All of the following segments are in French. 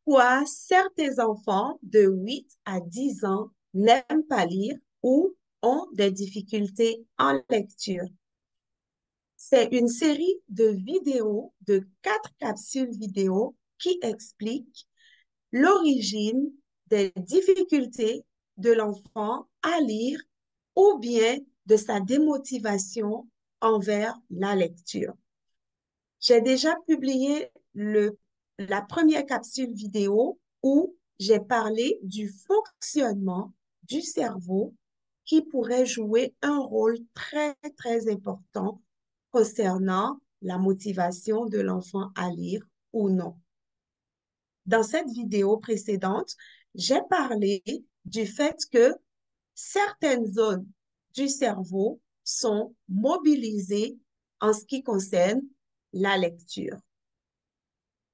Pourquoi certains enfants de 8 à 10 ans n'aiment pas lire ou ont des difficultés en lecture? C'est une série de vidéos, de 4 capsules vidéo qui expliquent l'origine des difficultés de l'enfant à lire ou bien de sa démotivation envers la lecture. J'ai déjà publié la première capsule vidéo où j'ai parlé du fonctionnement du cerveau qui pourrait jouer un rôle très, très important concernant la motivation de l'enfant à lire ou non. Dans cette vidéo précédente, j'ai parlé du fait que certaines zones du cerveau sont mobilisées en ce qui concerne la lecture.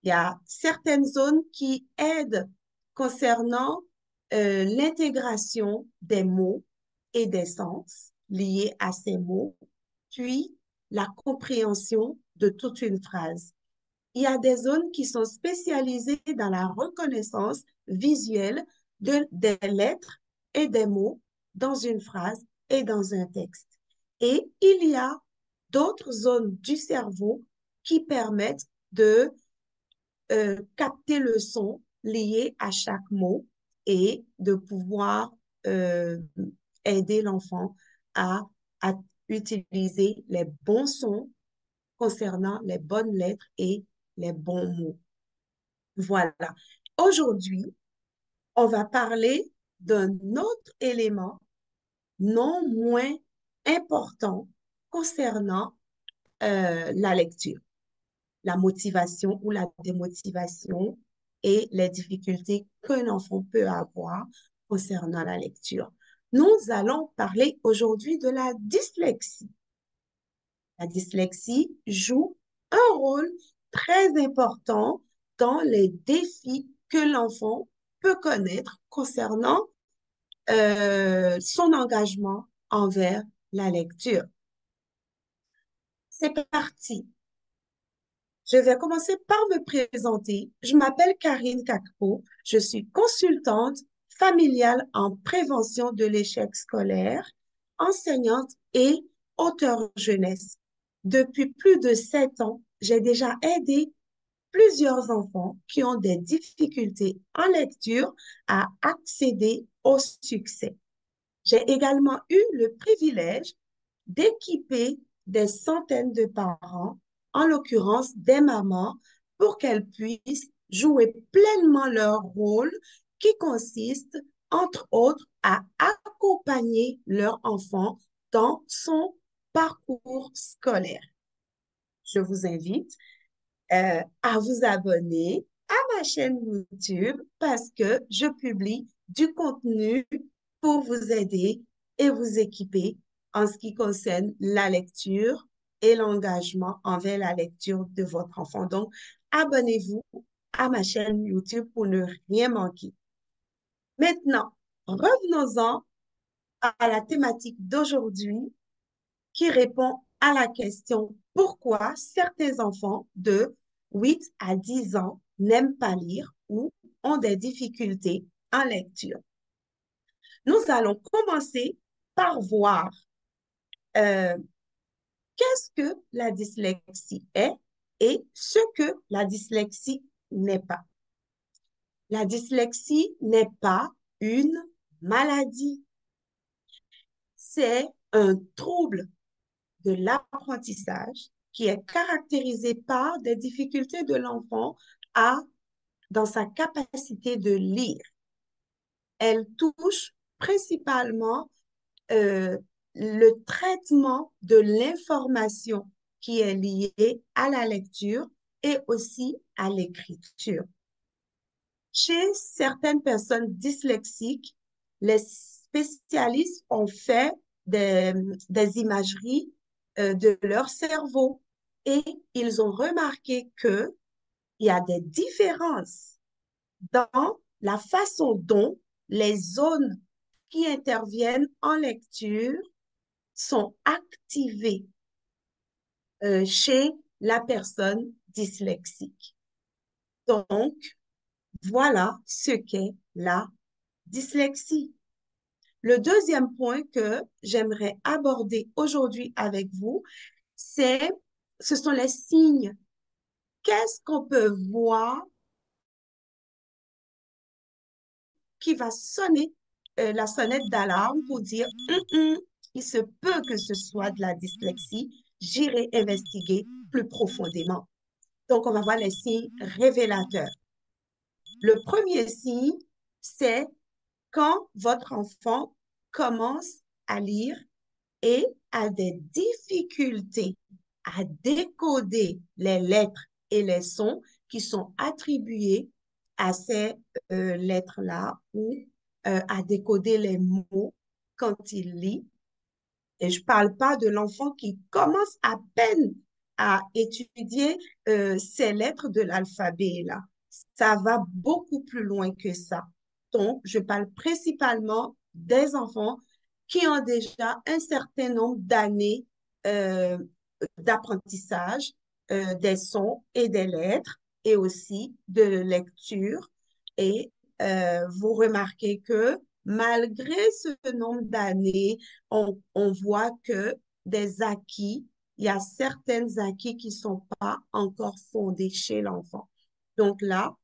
Il y a certaines zones qui aident concernant l'intégration des mots et des sens liés à ces mots, puis la compréhension de toute une phrase. Il y a des zones qui sont spécialisées dans la reconnaissance visuelle des lettres et des mots dans une phrase et dans un texte. Et il y a d'autres zones du cerveau qui permettent de capter le son lié à chaque mot et de pouvoir euh, aider l'enfant à utiliser les bons sons concernant les bonnes lettres et les bons mots. Voilà. Aujourd'hui, on va parler d'un autre élément non moins important concernant la lecture, la motivation ou la démotivation et les difficultés qu'un enfant peut avoir concernant la lecture. Nous allons parler aujourd'hui de la dyslexie. La dyslexie joue un rôle très important dans les défis que l'enfant peut connaître concernant son engagement envers la lecture. C'est parti. Je vais commencer par me présenter. Je m'appelle Karine Kakpo. Je suis consultante familiale en prévention de l'échec scolaire, enseignante et auteure jeunesse. Depuis plus de 7 ans, j'ai déjà aidé plusieurs enfants qui ont des difficultés en lecture à accéder au succès. J'ai également eu le privilège d'équiper des centaines de parents, en l'occurrence des mamans, pour qu'elles puissent jouer pleinement leur rôle qui consiste, entre autres, à accompagner leur enfant dans son parcours scolaire. Je vous invite à vous abonner à ma chaîne YouTube parce que je publie du contenu pour vous aider et vous équiper en ce qui concerne la lecture et l'engagement envers la lecture de votre enfant. Donc, abonnez-vous à ma chaîne YouTube pour ne rien manquer. Maintenant, revenons-en à la thématique d'aujourd'hui qui répond à la question pourquoi certains enfants de 8 à 10 ans n'aiment pas lire ou ont des difficultés en lecture. Nous allons commencer par voir euh, qu'est-ce que la dyslexie est et ce que la dyslexie n'est pas. La dyslexie n'est pas une maladie, c'est un trouble de l'apprentissage qui est caractérisé par des difficultés de l'enfant dans sa capacité de lire. Elle touche principalement euh, le traitement de l'information qui est liée à la lecture et aussi à l'écriture. Chez certaines personnes dyslexiques, les spécialistes ont fait des imageries de leur cerveau et ils ont remarqué qu'il y a des différences dans la façon dont les zones qui interviennent en lecture sont activées chez la personne dyslexique. Donc, Voilà ce qu'est la dyslexie. Le deuxième point que j'aimerais aborder aujourd'hui avec vous, c'est, ce sont les signes. Qu'est-ce qu'on peut voir qui va sonner la sonnette d'alarme pour dire, il se peut que ce soit de la dyslexie, j'irai investiguer plus profondément. Donc, on va voir les signes révélateurs. Le premier signe, c'est quand votre enfant commence à lire et a des difficultés à décoder les lettres et les sons qui sont attribués à ces lettres-là ou à décoder les mots quand il lit. Et je ne parle pas de l'enfant qui commence à peine à étudier ces lettres de l'alphabet, là. Ça va beaucoup plus loin que ça. Donc, je parle principalement des enfants qui ont déjà un certain nombre d'années euh, d'apprentissage des sons et des lettres et aussi de lecture. Et vous remarquez que malgré ce nombre d'années, on voit que des acquis, il y a certains acquis qui ne sont pas encore fondés chez l'enfant. Donc là,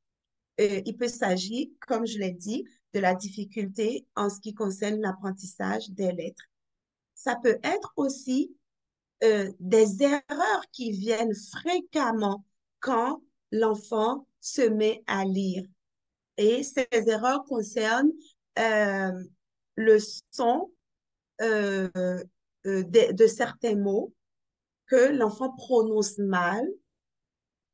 il peut s'agir, comme je l'ai dit, de la difficulté en ce qui concerne l'apprentissage des lettres. Ça peut être aussi des erreurs qui viennent fréquemment quand l'enfant se met à lire. Et ces erreurs concernent euh, le son euh, de certains mots que l'enfant prononce mal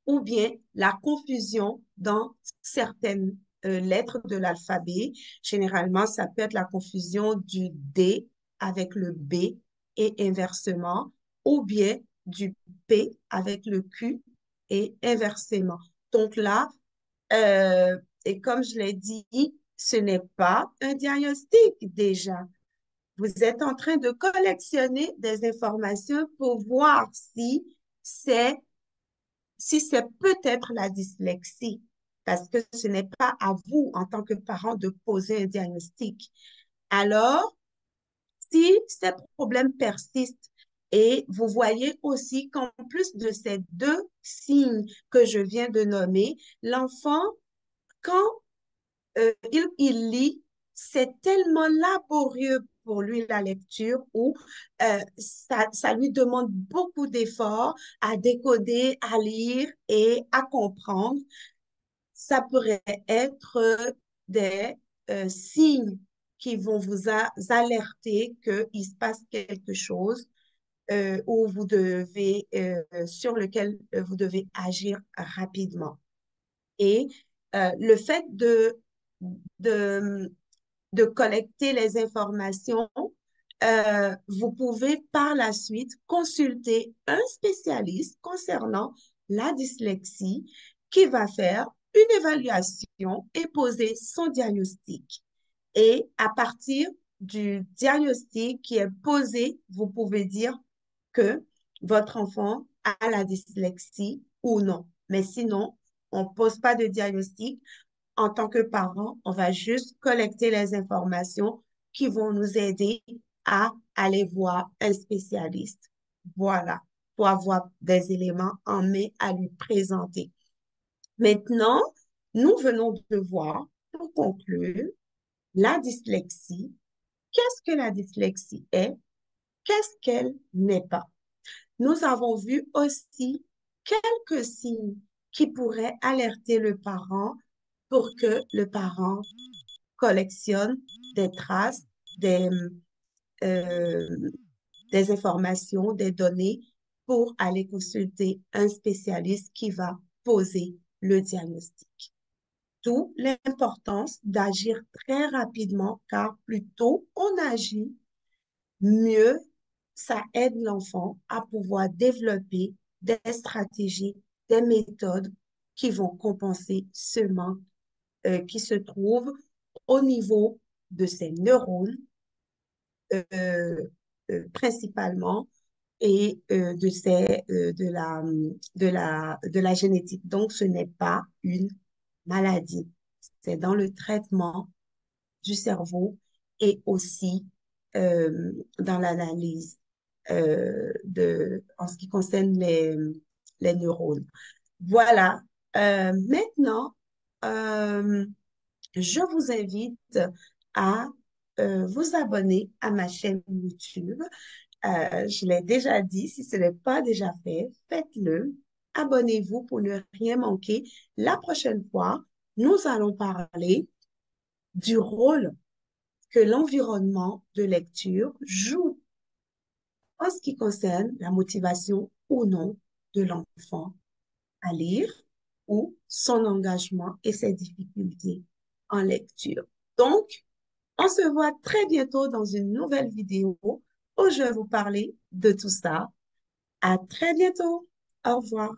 ou bien la confusion dans certaines lettres de l'alphabet. Généralement, ça peut être la confusion du D avec le B et inversement, ou bien du P avec le Q et inversement. Donc là, et comme je l'ai dit, ce n'est pas un diagnostic déjà. Vous êtes en train de collectionner des informations pour voir c'est si c'est peut-être la dyslexie, parce que ce n'est pas à vous, en tant que parent, de poser un diagnostic. Alors, si ces problèmes persistent et vous voyez aussi qu'en plus de ces deux signes que je viens de nommer, l'enfant, quand il lit, c'est tellement laborieux pour lui la lecture où ça lui demande beaucoup d'efforts à décoder, à lire et à comprendre. Ça pourrait être des signes qui vont alerter qu'il se passe quelque chose où vous devez, sur lequel vous devez agir rapidement. Et le fait de, de collecter les informations, vous pouvez par la suite consulter un spécialiste concernant la dyslexie qui va faire une évaluation et poser son diagnostic. Et à partir du diagnostic qui est posé, vous pouvez dire que votre enfant a la dyslexie ou non. Mais sinon, on ne pose pas de diagnostic. En tant que parent, on va juste collecter les informations qui vont nous aider à aller voir un spécialiste. Voilà, pour avoir des éléments en main à lui présenter. Maintenant, nous venons de voir, pour conclure, la dyslexie. Qu'est-ce que la dyslexie est? Qu'est-ce qu'elle n'est pas? Nous avons vu aussi quelques signes qui pourraient alerter le parent pour que le parent collectionne des traces, des, euh, des informations, des données pour aller consulter un spécialiste qui va poser le diagnostic. D'où l'importance d'agir très rapidement, car plus tôt on agit, mieux ça aide l'enfant à pouvoir développer des stratégies, des méthodes qui vont compenser ce manque qui se trouve au niveau de ses neurones euh, principalement et de la génétique. Donc, ce n'est pas une maladie. c'est dans le traitement du cerveau et aussi dans l'analyse en ce qui concerne les neurones. Voilà. Maintenant, euh, je vous invite à vous abonner à ma chaîne YouTube. Je l'ai déjà dit, si ce n'est pas déjà fait, faites-le. Abonnez-vous pour ne rien manquer. La prochaine fois, nous allons parler du rôle que l'environnement de lecture joue en ce qui concerne la motivation ou non de l'enfant à lire ou son engagement et ses difficultés en lecture. Donc, on se voit très bientôt dans une nouvelle vidéo où je vais vous parler de tout ça. À très bientôt. Au revoir.